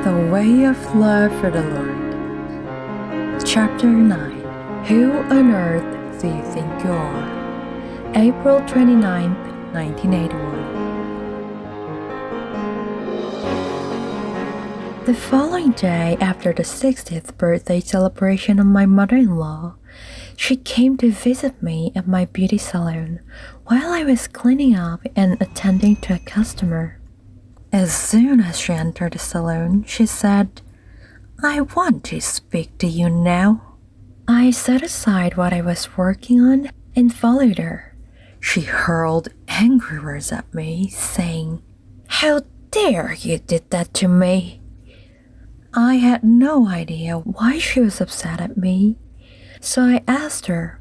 The Way of Love for the Lord. Chapter 9. Who on earth do you think you are? April 29th, 1981. The following day, after the 60th birthday celebration of my mother-in-law, she came to visit me at my beauty salon while I was cleaning up and attending to a customer. As soon as she entered the salon, she said, "I want to speak to you now." I set aside what I was working on and followed her. She hurled angry words at me, saying, "How dare you did that to me?" I had no idea why she was upset at me, so I asked her,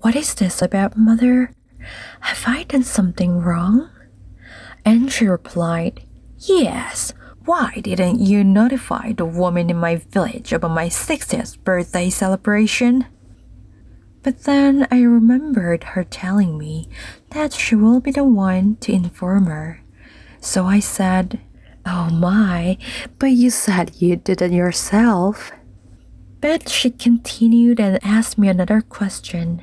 "What is this about, Mother? Have I done something wrong?" And she replied, "Yes, why didn't you notify the woman in my village about my 60th birthday celebration?" But then I remembered her telling me that she will be the one to inform her. So I said, "Oh my, but you said you did it yourself." But she continued and asked me another question.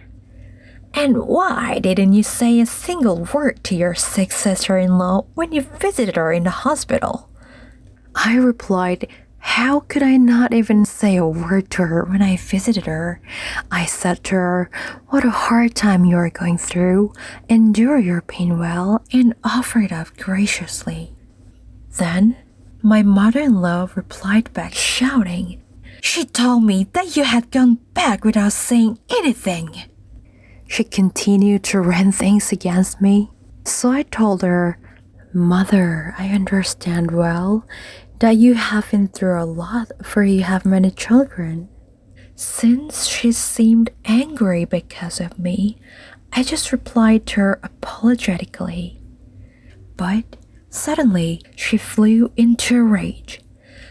"And why didn't you say a single word to your sick sister-in-law when you visited her in the hospital?" I replied, "How could I not even say a word to her when I visited her? I said to her, 'What a hard time you are going through. Endure your pain well,' and offered up graciously." Then my mother-in-law replied back shouting, "She told me that you had gone back without saying anything." She continued to rant things against me, so I told her, "Mother, I understand well that you have been through a lot, for you have many children." Since she seemed angry because of me, I just replied to her apologetically. But suddenly, she flew into a rage.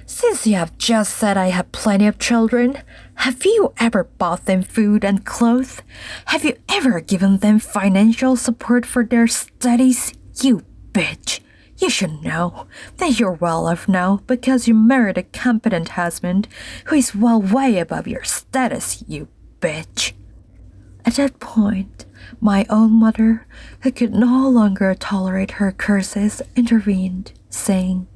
"Since you have just said I have plenty of children, have you ever bought them food and clothes? Have you ever given them financial support for their studies? You bitch! You should know that you're well off now because you married a competent husband who is well way above your status, you bitch." At that point, my own mother, who could no longer tolerate her curses, intervened, saying,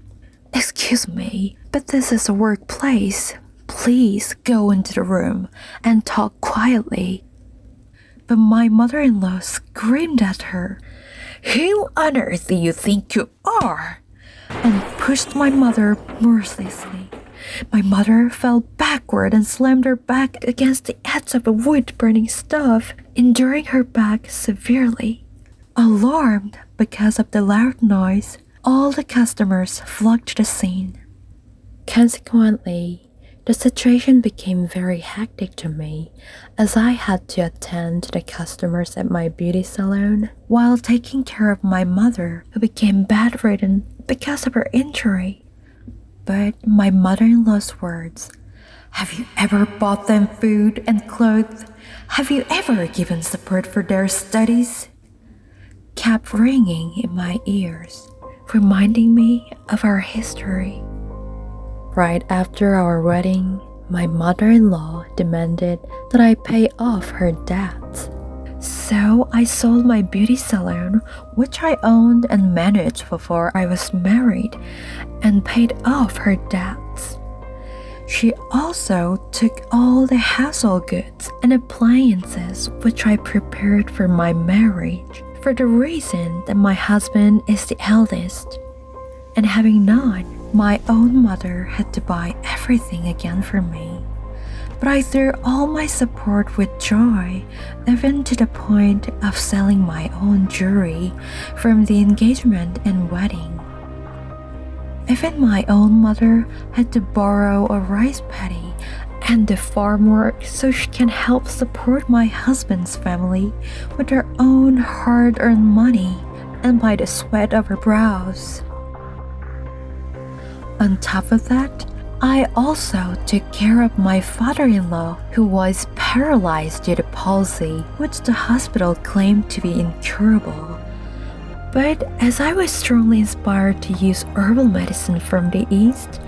"Excuse me, but this is a workplace. Please go into the room and talk quietly." But my mother-in-law screamed at her, "Who on earth do you think you are?" and pushed my mother mercilessly. My mother fell backward and slammed her back against the edge of a wood-burning stove, injuring her back severely. Alarmed because of the loud noise, all the customers flocked to the scene. Consequently, the situation became very hectic to me as I had to attend to the customers at my beauty salon while taking care of my mother, who became bedridden because of her injury. But my mother-in-law's words, "Have you ever bought them food and clothes? Have you ever given support for their studies?" kept ringing in my ears, reminding me of our history. Right after our wedding, my mother-in-law demanded that I pay off her debts. So I sold my beauty salon, which I owned and managed before I was married, and paid off her debts. She also took all the household goods and appliances which I prepared for my marriage, for the reason that my husband is the eldest. And having none, my own mother had to buy everything again for me. But I threw all my support with joy, even to the point of selling my own jewelry from the engagement and wedding. Even my own mother had to borrow a rice paddy and the farm work so she can help support my husband's family with her own hard-earned money and by the sweat of her brows. On top of that, I also took care of my father-in-law, who was paralyzed due to palsy, which the hospital claimed to be incurable. But as I was strongly inspired to use herbal medicine from the East,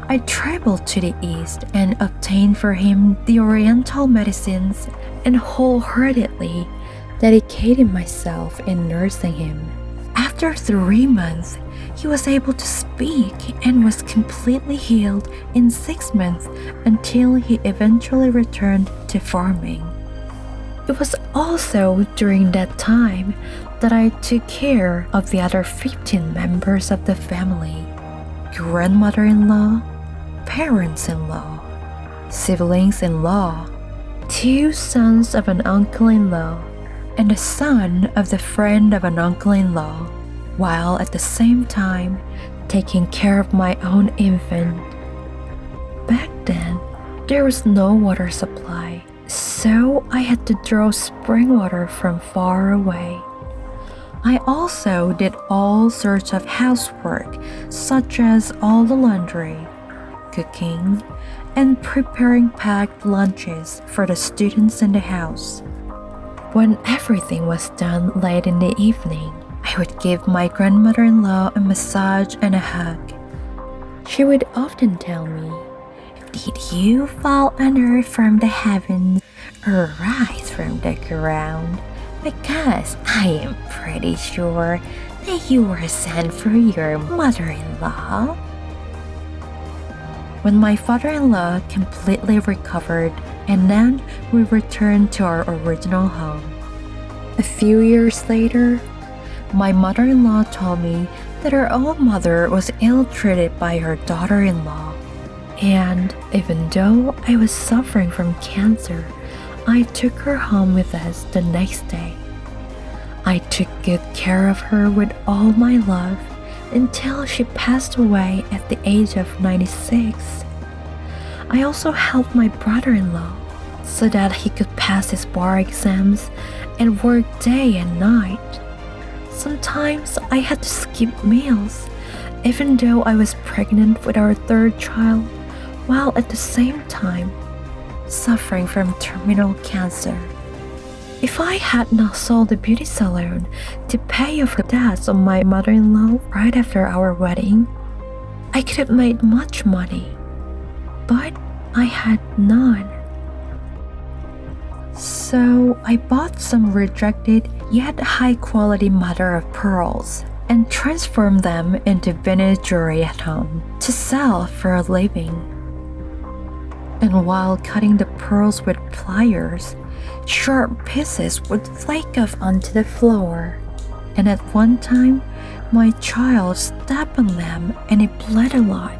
I traveled to the East and obtained for him the Oriental medicines and wholeheartedly dedicated myself in nursing him. After 3 months, he was able to speak and was completely healed in 6 months until he eventually returned to farming. It was also during that time that I took care of the other 15 members of the family: grandmother-in-law, parents-in-law, siblings-in-law, 2 sons of an uncle-in-law, and the son of the friend of an uncle-in-law, while at the same time taking care of my own infant. Back then, there was no water supply, so I had to draw spring water from far away. I also did all sorts of housework, such as all the laundry, cooking, and preparing packed lunches for the students in the house. When everything was done late in the evening, I would give my grandmother-in-law a massage and a hug. She would often tell me, "Did you fall on earth from the heavens or rise from the ground? Because I am pretty sure that you were sent for your mother-in-law." When my father-in-law completely recovered, and then we returned to our original home. A few years later, my mother-in-law told me that her own mother was ill-treated by her daughter-in-law. And even though I was suffering from cancer, I took her home with us the next day. I took good care of her with all my love until she passed away at the age of 96. I also helped my brother-in-law so that he could pass his bar exams and work day and night. Sometimes I had to skip meals, even though I was pregnant with our 3rd child, while at the same time suffering from terminal cancer. If I had not sold the beauty salon to pay off the debts of my mother-in-law right after our wedding, I could have made much money, but I had none. So I bought some rejected yet high-quality mother of pearls and transformed them into vintage jewelry at home to sell for a living. And while cutting the pearls with pliers, sharp pieces would flake off onto the floor. And at one time, my child stepped on them and it bled a lot.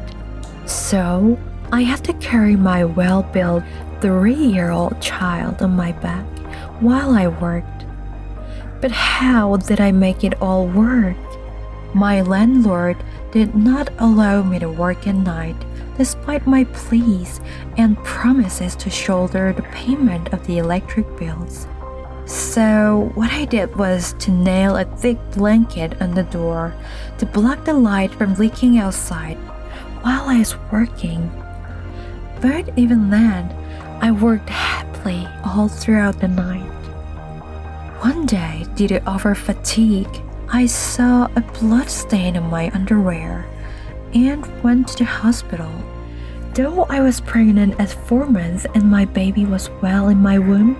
So I had to carry my well-built 3-year-old child on my back while I worked. But how did I make it all work? My landlord did not allow me to work at night despite my pleas and promises to shoulder the payment of the electric bills. So what I did was to nail a thick blanket on the door to block the light from leaking outside while I was working. But even then, I worked happily all throughout the night. One day, due to over fatigue, I saw a blood stain on my underwear and went to the hospital. Though I was pregnant at 4 months and my baby was well in my womb,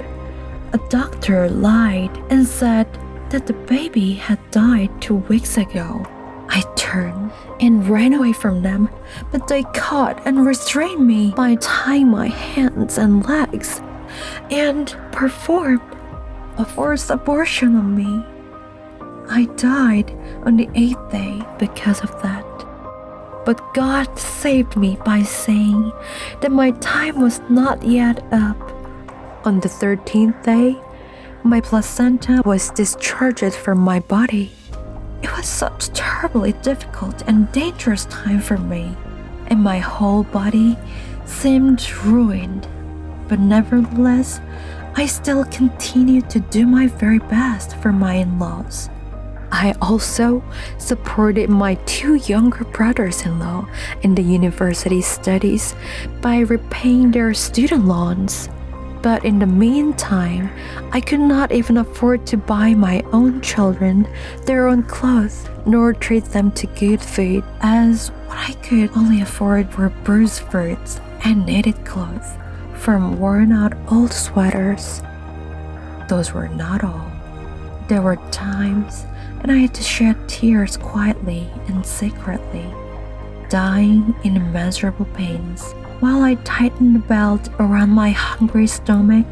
a doctor lied and said that the baby had died 2 weeks ago. I turned and ran away from them, but they caught and restrained me by tying my hands and legs and performed a forced abortion on me. I died on the 8th day because of that. But God saved me by saying that my time was not yet up. On the 13th day, my placenta was discharged from my body. It was such a terribly difficult and dangerous time for me, and my whole body seemed ruined. But nevertheless, I still continued to do my very best for my in-laws. I also supported my 2 younger brothers-in-law in the university studies by repaying their student loans. But in the meantime, I could not even afford to buy my own children their own clothes, nor treat them to good food, as what I could only afford were bruised fruits and knitted clothes from worn-out old sweaters. Those were not all. There were times and I had to shed tears quietly and secretly, dying in immeasurable pains, while I tightened the belt around my hungry stomach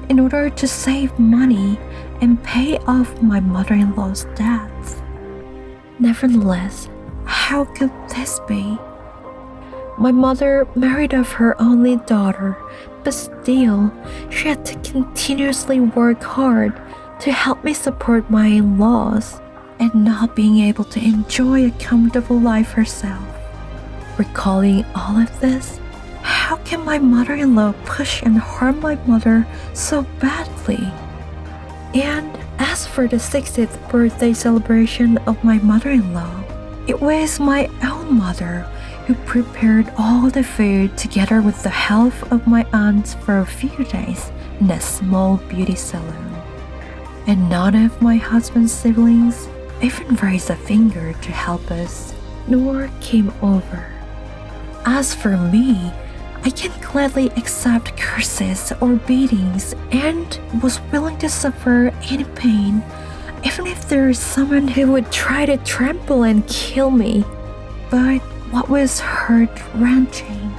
in order to save money and pay off my mother-in-law's debts. Nevertheless, how could this be? My mother married off her only daughter, but still, she had to continuously work hard to help me support my in-laws and not being able to enjoy a comfortable life herself. Recalling all of this, how can my mother-in-law push and harm my mother so badly? And as for the 60th birthday celebration of my mother-in-law, it was my own mother who prepared all the food together with the help of my aunts for a few days in a small beauty salon. And none of my husband's siblings even raised a finger to help us, nor came over. As for me, I can gladly accept curses or beatings and was willing to suffer any pain, even if there is someone who would try to trample and kill me. But what was heart-wrenching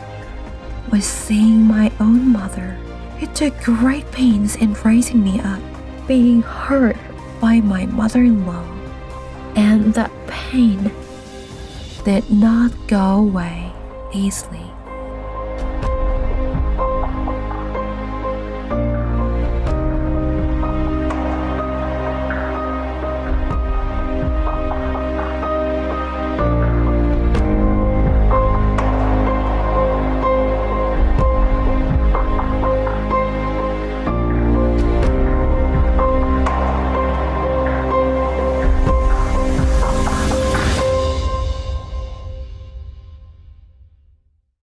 was seeing my own mother, who took great pains in raising me up, being hurt by my mother-in-law, and that pain did not go away easily.